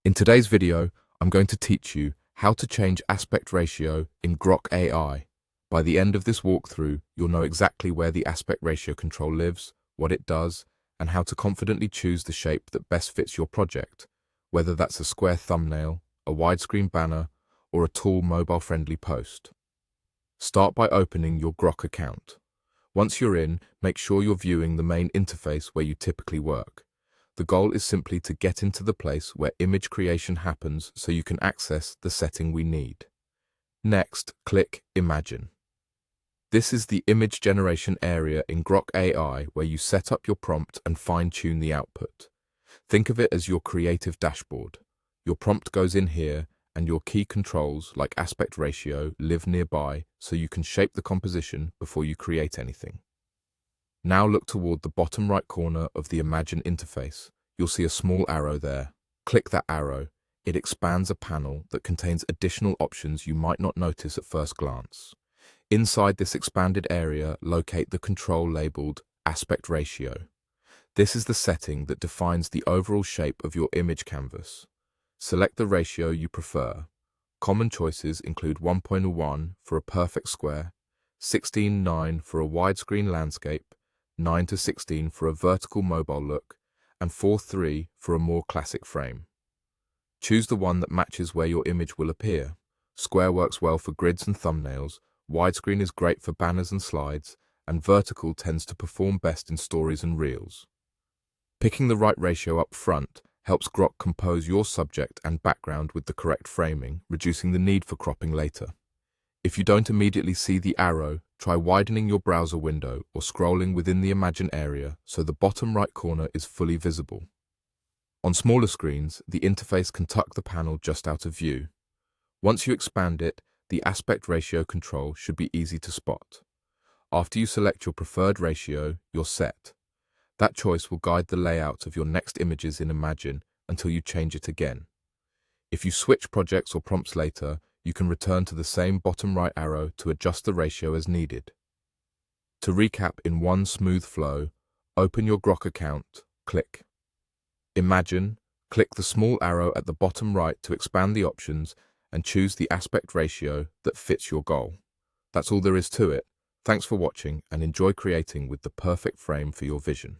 In today's video, I'm going to teach you how to change aspect ratio in Grok AI. By the end of this walkthrough, you'll know exactly where the aspect ratio control lives, what it does, and how to confidently choose the shape that best fits your project, whether that's a square thumbnail, a widescreen banner, or a tall mobile-friendly post. Start by opening your Grok account. Once you're in, make sure you're viewing the main interface where you typically work. The goal is simply to get into the place where image creation happens so you can access the setting we need. Next, click Imagine. This is the image generation area in Grok AI where you set up your prompt and fine-tune the output. Think of it as your creative dashboard. Your prompt goes in here, and your key controls, like aspect ratio, live nearby so you can shape the composition before you create anything. Now look toward the bottom right corner of the Imagine interface. You'll see a small arrow there. Click that arrow. It expands a panel that contains additional options you might not notice at first glance. Inside this expanded area, locate the control labeled Aspect Ratio. This is the setting that defines the overall shape of your image canvas. Select the ratio you prefer. Common choices include 1.1 for a perfect square, 16:9 for a widescreen landscape, 9:16 for a vertical mobile look, and 4:3 for a more classic frame. Choose the one that matches where your image will appear. Square works well for grids and thumbnails, widescreen is great for banners and slides, and vertical tends to perform best in stories and reels. Picking the right ratio up front helps Grok compose your subject and background with the correct framing, reducing the need for cropping later. If you don't immediately see the arrow, try widening your browser window or scrolling within the Imagine area so the bottom right corner is fully visible. On smaller screens, the interface can tuck the panel just out of view. Once you expand it, the aspect ratio control should be easy to spot. After you select your preferred ratio, you're set. That choice will guide the layout of your next images in Imagine until you change it again. If you switch projects or prompts later, you can return to the same bottom right arrow to adjust the ratio as needed. To recap in one smooth flow, open your Grok account, click Imagine, click the small arrow at the bottom right to expand the options, and choose the aspect ratio that fits your goal. That's all there is to it. Thanks for watching and enjoy creating with the perfect frame for your vision.